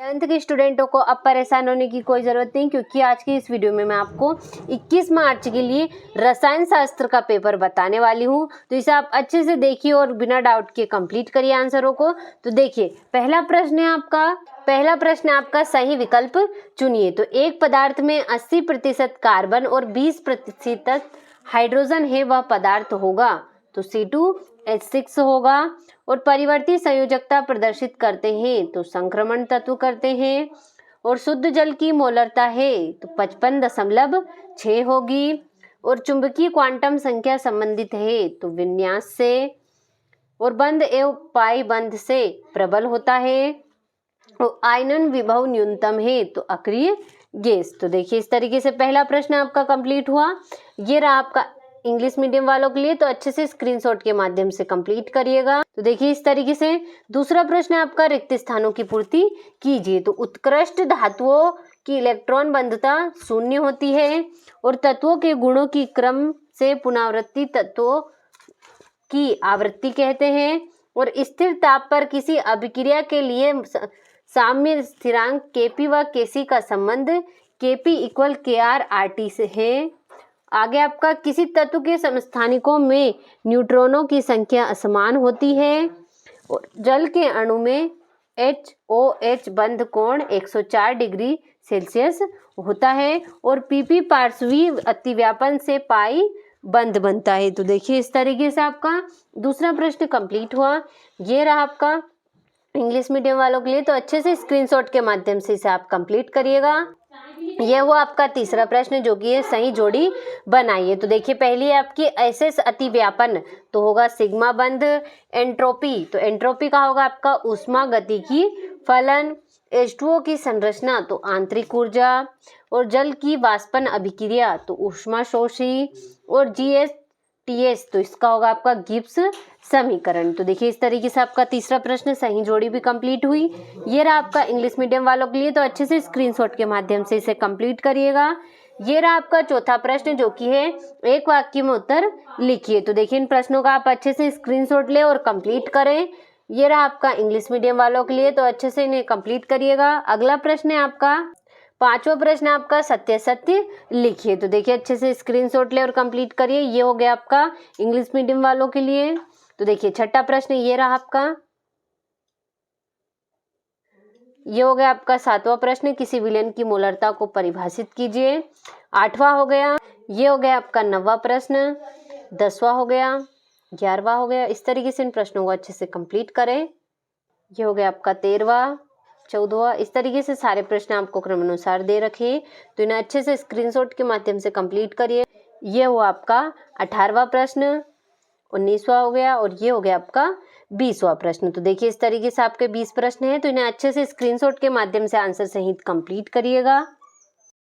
11th के स्टूडेंटों को अब परेशान होने की कोई ज़रूरत नहीं, क्योंकि आज की इस वीडियो में मैं आपको 21 मार्च के लिए रसायन शास्त्र का पेपर बताने वाली हूँ। तो इसे आप अच्छे से देखिए और बिना डाउट के कंप्लीट करिए आंसरों को। तो देखिए, पहला प्रश्न है आपका सही विकल्प चुनिए। तो एक पदार्थ में 80% कार्बन और 20% हाइड्रोजन है, वह पदार्थ होगा। तो C2H6 होगा। और परिवर्ती संयोजकता प्रदर्शित करते हैं, तो संक्रमण तत्व करते हैं। और शुद्ध जल की मोलरता है तो 55.6 होगी। और चुंबकीय क्वांटम संख्या संबंधित है तो विन्यास से। और बंध एवं पाई बंध से प्रबल होता है। और आयनन विभव न्यूनतम है तो अक्रिय गैस। तो देखिए, इस तरीके से पहला प्रश्न आपका कंप्लीट हुआ। ये रहा आपका इंग्लिश मीडियम वालों के लिए, तो अच्छे से स्क्रीनशॉट के माध्यम से कंप्लीट करिएगा। तो देखिए, इस तरीके से दूसरा प्रश्न आपका रिक्त स्थानों की पूर्ति कीजिए। तो उत्कृष्ट धातुओं की इलेक्ट्रॉन बंधता 0 होती है। और तत्वों के गुणों की क्रम से पुनरावृत्ति तत्वों की आवृत्ति कहते हैं। और स्थिर ताप पर किसी अभिक्रिया के लिए साम्य स्थिरांक Kp व Kc का संबंध Kp = Kr/RT से है। आगे आपका किसी तत्व के समस्थानिकों में न्यूट्रॉनों की संख्या असमान होती है। और जल के अणु में HOH बंध कोण 104 डिग्री सेल्सियस होता है। और PP पार्श्वीय अतिव्यापन से पाई बंध बनता है। तो देखिए, इस तरीके से आपका दूसरा प्रश्न कंप्लीट हुआ। ये रहा आपका इंग्लिश मीडियम वालों के लिए, तो अच्छे से स्क्रीनशॉट के माध्यम से इसे आप कंप्लीट करिएगा। यह वो आपका तीसरा प्रश्न जो कि है सही जोड़ी बनाइए। तो देखिए, पहली आपकी एसएस अतिव्यापन तो होगा सिग्मा बंध। एंट्रोपी, तो एंट्रोपी का होगा आपका ऊष्मा गतिकी फलन। H2O की संरचना तो आंतरिक ऊर्जा। और जल की वाष्पन अभिक्रिया तो ऊष्मा शोषी। और GSTS तो इसका होगा आपका गिब्स समीकरण। तो देखिए, इस तरीके से आपका तीसरा प्रश्न सही जोड़ी भी कंप्लीट हुई। ये रहा आपका इंग्लिश मीडियम वालों के लिए, तो अच्छे से स्क्रीनशॉट के माध्यम से इसे कंप्लीट करिएगा। ये रहा आपका चौथा प्रश्न जो कि है एक वाक्य में उत्तर लिखिए। तो देखिए, इन प्रश्नों का आप अच्छे से स्क्रीनशॉट ले और कंप्लीट करें। ये रहा आपका इंग्लिश मीडियम वालों के लिए, तो अच्छे से इन्हें कंप्लीट करिएगा। अगला प्रश्न है आपका पांचवा प्रश्न आपका सत्य सत्य लिखिए। तो देखिए, अच्छे से स्क्रीनशॉट ले और कंप्लीट करिए। ये हो गया आपका इंग्लिश मीडियम वालों के लिए। तो देखिए, छठा प्रश्न ये रहा आपका, ये हो गया आपका सातवां प्रश्न, किसी विलयन की मोलरता को परिभाषित कीजिए। आठवां हो गया, ये हो गया आपका नौवां प्रश्न। 10वां हो गया, 11वां हो गया। इस तरीके से इन प्रश्नों को अच्छे से कंप्लीट करें। ये हो गया आपका 13वां, 14वां। इस तरीके से सारे प्रश्न आपको क्रमानुसार दे रखे, तो इन्हें अच्छे से स्क्रीनशॉट के माध्यम से कंप्लीट करिए। ये हुआ आपका 18वां प्रश्न, 19वां हो गया, और ये हो गया आपका 20वां प्रश्न। तो देखिए, इस तरीके से आपके 20 प्रश्न हैं, तो इन्हें अच्छे से स्क्रीनशॉट के माध्यम से आंसर सहित कंप्लीट करिएगा।